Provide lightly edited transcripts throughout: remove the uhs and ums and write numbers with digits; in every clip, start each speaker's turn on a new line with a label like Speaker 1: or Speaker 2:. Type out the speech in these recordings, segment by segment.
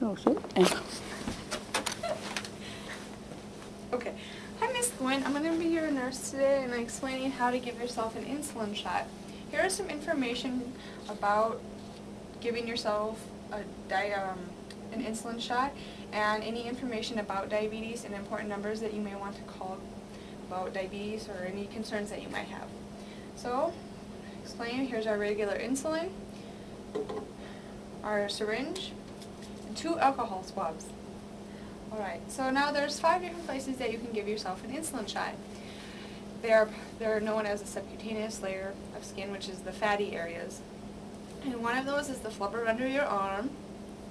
Speaker 1: motion.
Speaker 2: Okay. Hi, Miss Gwen. I'm going to be your nurse today and I'm explaining how to give yourself an insulin shot. Here is some information about giving yourself an insulin shot and any information about diabetes and important numbers that you may want to call about diabetes or any concerns that you might have. So, explain, here's our regular insulin, our syringe, and 2 alcohol swabs. Alright, so now there's 5 different places that you can give yourself an insulin shot. They're known as a subcutaneous layer of skin, which is the fatty areas. And one of those is the flubber under your arm,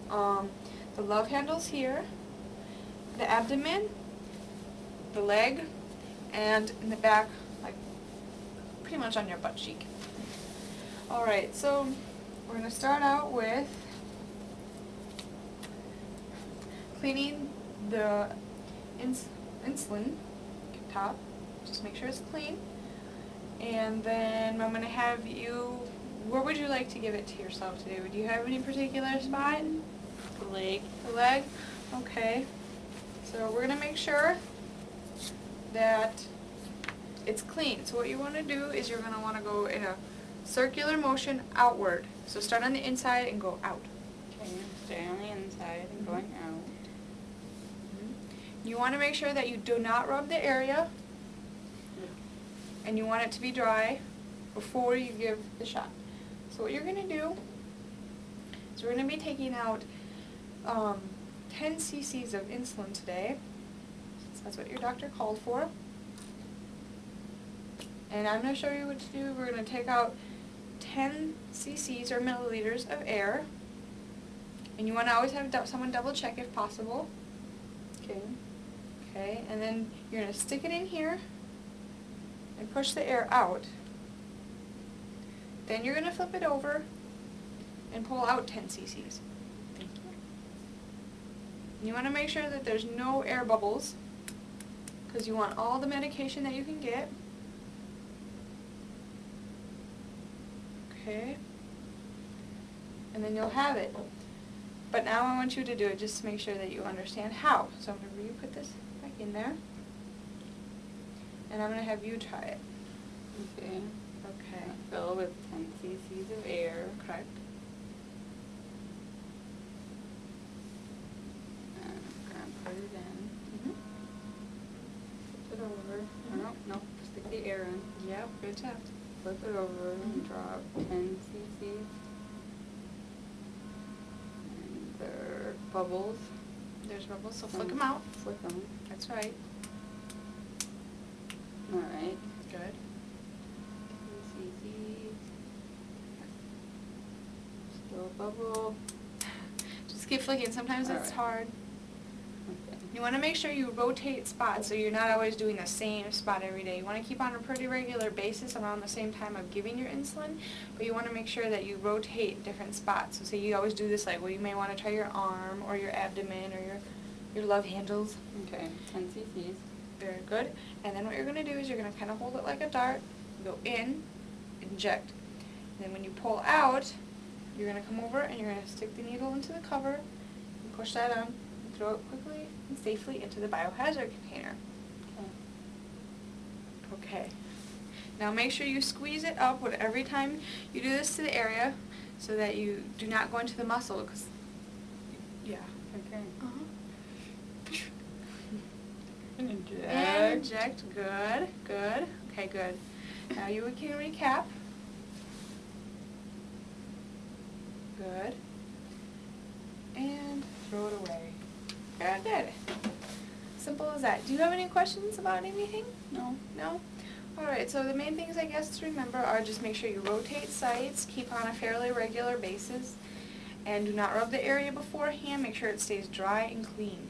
Speaker 2: the love handles here, the abdomen, the leg, and in the back, like pretty much on your butt cheek. Alright, so we're going to start out with cleaning the insulin top. Just make sure it's clean. And then I'm going to have you, where would you like to give it to yourself today? Do you have any particular spot?
Speaker 1: The leg.
Speaker 2: The leg? Okay. So we're going to make sure that it's clean. So what you want to do is you're going to want to go in a circular motion outward. So start on the inside and go out.
Speaker 1: Okay, stay on the inside and going out.
Speaker 2: You want to make sure that you do not rub the area, and you want it to be dry before you give the shot. So what you're going to do is we're going to be taking out 10 cc's of insulin today. So that's what your doctor called for. And I'm going to show you what to do. We're going to take out 10 cc's or milliliters of air. And you want to always have someone double check if possible.
Speaker 1: Okay.
Speaker 2: Okay, and then you're going to stick it in here and push the air out. Then you're going to flip it over and pull out 10 cc's.
Speaker 1: Thank you.
Speaker 2: You want to make sure that there's no air bubbles because you want all the medication that you can get. Okay, and then you'll have it. But now I want you to do it just to make sure that you understand how. So I'm going to put this back in there, and I'm going to have you try it.
Speaker 1: Okay.
Speaker 2: Okay.
Speaker 1: Fill with 10 cc's of air.
Speaker 2: Correct.
Speaker 1: And I'm going to put it in. Flip it over. Oh, no, stick the air in.
Speaker 2: Yep, good job.
Speaker 1: Flip it over and drop 10 cc's. And there are bubbles.
Speaker 2: There's bubbles, so flick them out.
Speaker 1: Flick them.
Speaker 2: That's right.
Speaker 1: Alright.
Speaker 2: Good.
Speaker 1: 10 cc's. Still a bubble.
Speaker 2: Just keep flicking. Sometimes it's
Speaker 1: Alright.
Speaker 2: hard.
Speaker 1: Okay.
Speaker 2: You want to make sure you rotate spots so you're not always doing the same spot every day. You want to keep on a pretty regular basis around the same time of giving your insulin, but you want to make sure that you rotate different spots. So say you always do this, like, well, you may want to try your arm or your abdomen or your love handles.
Speaker 1: Okay, 10 cc's.
Speaker 2: Very good. And then what you're going to do is you're going to kind of hold it like a dart, go in, inject. And then when you pull out, you're going to come over and you're going to stick the needle into the cover and push that on and throw it quickly and safely into the biohazard container. Okay. Now make sure you squeeze it up every time you do this to the area so that you do not go into the muscle, because, yeah.
Speaker 1: Okay.
Speaker 2: And
Speaker 1: Inject.
Speaker 2: inject. Good, good. Okay, good. Now you can recap. Good. And throw it away. Very good. Simple as that. Do you have any questions about anything?
Speaker 1: No.
Speaker 2: No? Alright, so the main things I guess to remember are just make sure you rotate sites, keep on a fairly regular basis, and do not rub the area beforehand. Make sure it stays dry and clean.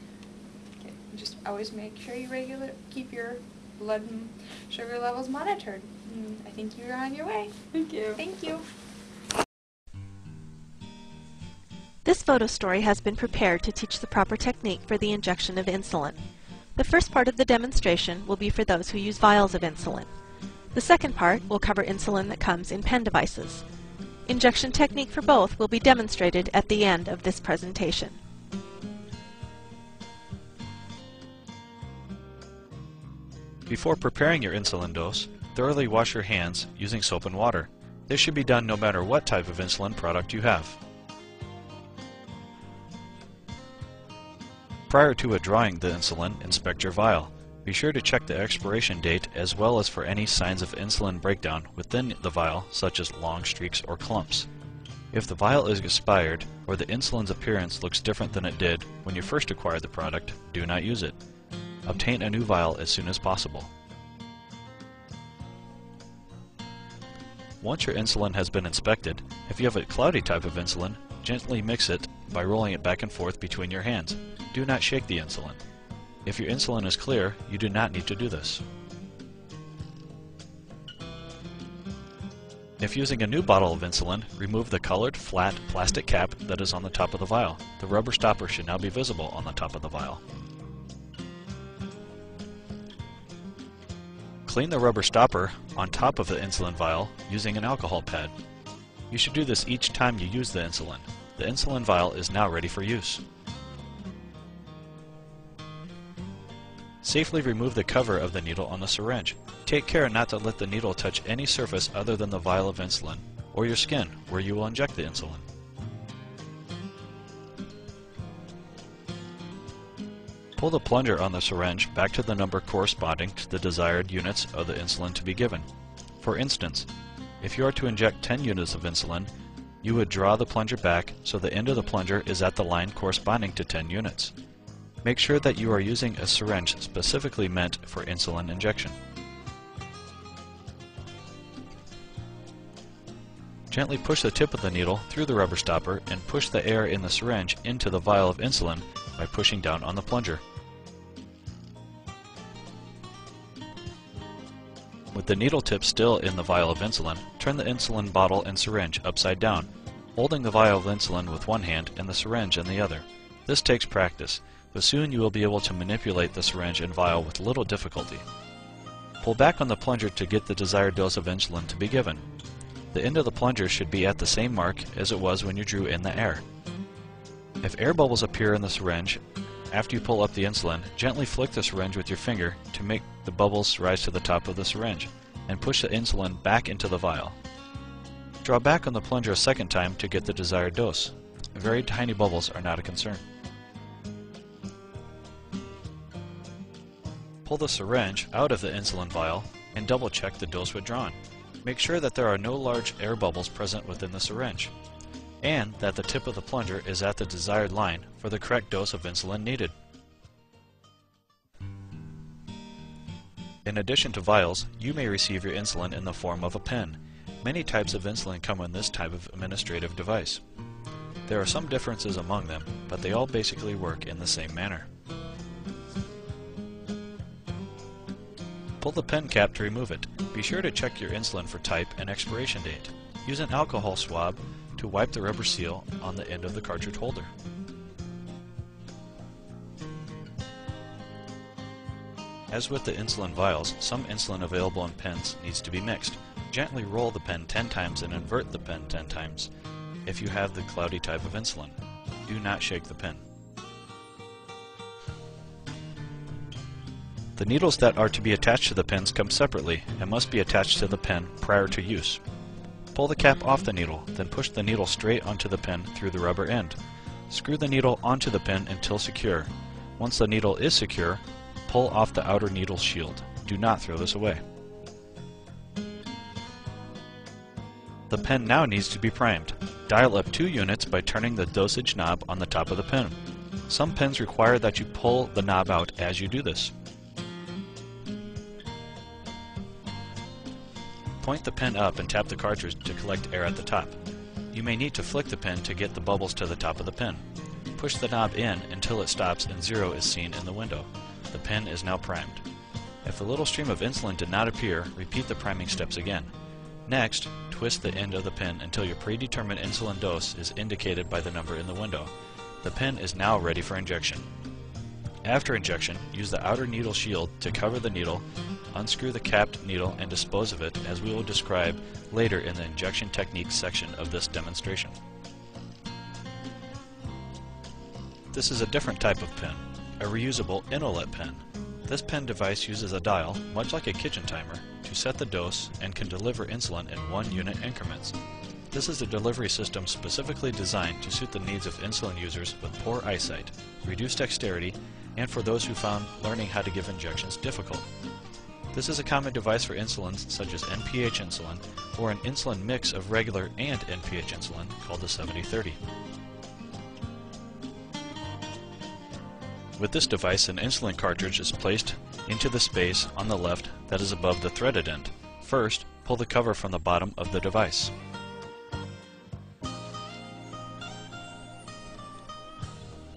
Speaker 2: Okay. Just always make sure you keep your blood and sugar levels monitored. I think you're on your way.
Speaker 1: Thank you.
Speaker 2: Thank you.
Speaker 3: This photo story has been prepared to teach the proper technique for the injection of insulin. The first part of the demonstration will be for those who use vials of insulin. The second part will cover insulin that comes in pen devices. Injection technique for both will be demonstrated at the end of this presentation.
Speaker 4: Before preparing your insulin dose, thoroughly wash your hands using soap and water. This should be done no matter what type of insulin product you have. Prior to withdrawing the insulin, inspect your vial. Be sure to check the expiration date as well as for any signs of insulin breakdown within the vial, such as long streaks or clumps. If the vial is expired or the insulin's appearance looks different than it did when you first acquired the product, do not use it. Obtain a new vial as soon as possible. Once your insulin has been inspected, if you have a cloudy type of insulin, gently mix it by rolling it back and forth between your hands. Do not shake the insulin. If your insulin is clear, you do not need to do this. If using a new bottle of insulin, remove the colored, flat plastic cap that is on the top of the vial. The rubber stopper should now be visible on the top of the vial. Clean the rubber stopper on top of the insulin vial using an alcohol pad. You should do this each time you use the insulin. The insulin vial is now ready for use. Safely remove the cover of the needle on the syringe. Take care not to let the needle touch any surface other than the vial of insulin or your skin where you will inject the insulin. Pull the plunger on the syringe back to the number corresponding to the desired units of the insulin to be given. For instance, if you are to inject 10 units of insulin, you would draw the plunger back so the end of the plunger is at the line corresponding to 10 units. Make sure that you are using a syringe specifically meant for insulin injection. Gently push the tip of the needle through the rubber stopper and push the air in the syringe into the vial of insulin by pushing down on the plunger. With the needle tip still in the vial of insulin, turn the insulin bottle and syringe upside down, holding the vial of insulin with one hand and the syringe in the other. This takes practice, but soon you will be able to manipulate the syringe and vial with little difficulty. Pull back on the plunger to get the desired dose of insulin to be given. The end of the plunger should be at the same mark as it was when you drew in the air. If air bubbles appear in the syringe after you pull up the insulin, gently flick the syringe with your finger to make the bubbles rise to the top of the syringe, and push the insulin back into the vial. Draw back on the plunger a second time to get the desired dose. Very tiny bubbles are not a concern. Pull the syringe out of the insulin vial and double check the dose withdrawn. Make sure that there are no large air bubbles present within the syringe, and that the tip of the plunger is at the desired line for the correct dose of insulin needed. In addition to vials, you may receive your insulin in the form of a pen. Many types of insulin come in this type of administrative device. There are some differences among them, but they all basically work in the same manner. Pull the pen cap to remove it. Be sure to check your insulin for type and expiration date. Use an alcohol swab to wipe the rubber seal on the end of the cartridge holder. As with the insulin vials, some insulin available in pens needs to be mixed. Gently roll the pen 10 times and invert the pen 10 times if you have the cloudy type of insulin. Do not shake the pen. The needles that are to be attached to the pens come separately and must be attached to the pen prior to use. Pull the cap off the needle, then push the needle straight onto the pen through the rubber end. Screw the needle onto the pen until secure. Once the needle is secure, pull off the outer needle shield. Do not throw this away. The pen now needs to be primed. Dial up 2 units by turning the dosage knob on the top of the pen. Some pens require that you pull the knob out as you do this. Point the pen up and tap the cartridge to collect air at the top. You may need to flick the pen to get the bubbles to the top of the pen. Push the knob in until it stops and 0 is seen in the window. The pen is now primed. If the little stream of insulin did not appear, repeat the priming steps again. Next, twist the end of the pen until your predetermined insulin dose is indicated by the number in the window. The pen is now ready for injection. After injection, use the outer needle shield to cover the needle, unscrew the capped needle and dispose of it as we will describe later in the injection techniques section of this demonstration. This is a different type of pen, a reusable Innolet pen. This pen device uses a dial, much like a kitchen timer, to set the dose and can deliver insulin in 1 unit increments. This is a delivery system specifically designed to suit the needs of insulin users with poor eyesight, reduced dexterity, and for those who found learning how to give injections difficult. This is a common device for insulins such as NPH insulin or an insulin mix of regular and NPH insulin called the 70/30. With this device, an insulin cartridge is placed into the space on the left that is above the threaded end. First, pull the cover from the bottom of the device.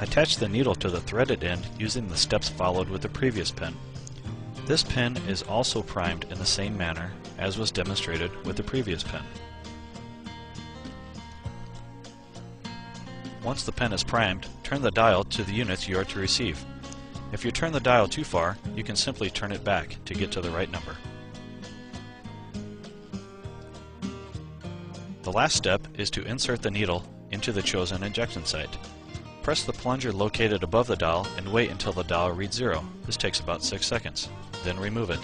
Speaker 4: Attach the needle to the threaded end using the steps followed with the previous pen. This pen is also primed in the same manner as was demonstrated with the previous pen. Once the pen is primed, turn the dial to the units you are to receive. If you turn the dial too far, you can simply turn it back to get to the right number. The last step is to insert the needle into the chosen injection site. Press the plunger located above the dial and wait until the dial reads 0. This takes about 6 seconds. Then remove it.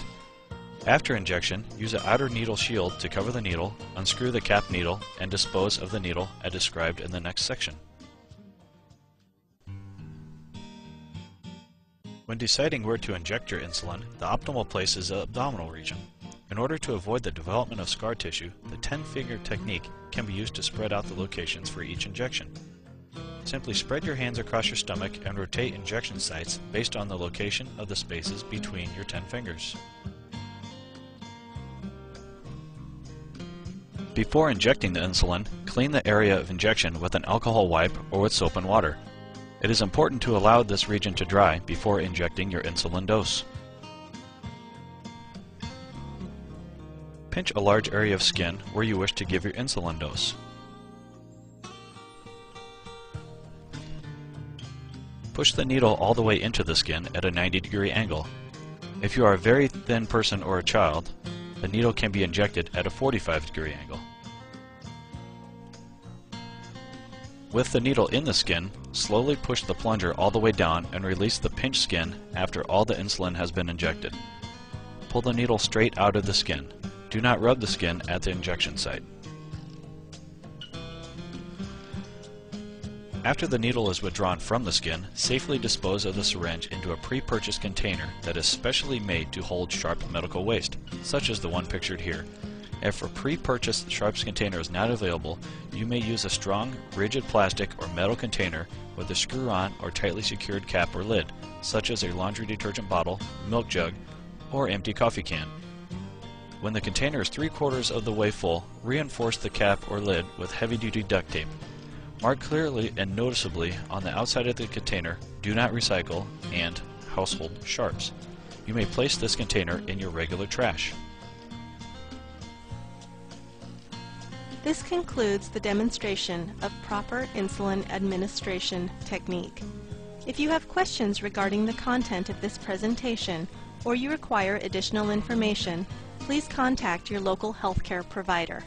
Speaker 4: After injection, use an outer needle shield to cover the needle, unscrew the cap needle, and dispose of the needle as described in the next section. When deciding where to inject your insulin, the optimal place is the abdominal region. In order to avoid the development of scar tissue, the 10-finger technique can be used to spread out the locations for each injection. Simply spread your hands across your stomach and rotate injection sites based on the location of the spaces between your 10 fingers. Before injecting the insulin, clean the area of injection with an alcohol wipe or with soap and water. It is important to allow this region to dry before injecting your insulin dose. Pinch a large area of skin where you wish to give your insulin dose. Push the needle all the way into the skin at a 90-degree angle. If you are a very thin person or a child, the needle can be injected at a 45-degree angle. With the needle in the skin, slowly push the plunger all the way down and release the pinched skin after all the insulin has been injected. Pull the needle straight out of the skin. Do not rub the skin at the injection site. After the needle is withdrawn from the skin, safely dispose of the syringe into a pre-purchased container that is specially made to hold sharp medical waste, such as the one pictured here. If a pre-purchased sharps container is not available, you may use a strong, rigid plastic or metal container with a screw-on or tightly secured cap or lid, such as a laundry detergent bottle, milk jug, or empty coffee can. When the container is 3/4 of the way full, reinforce the cap or lid with heavy-duty duct tape. Mark clearly and noticeably on the outside of the container, "Do not recycle" and "Household Sharps." You may place this container in your regular trash.
Speaker 3: This concludes the demonstration of proper insulin administration technique. If you have questions regarding the content of this presentation or you require additional information, please contact your local healthcare provider.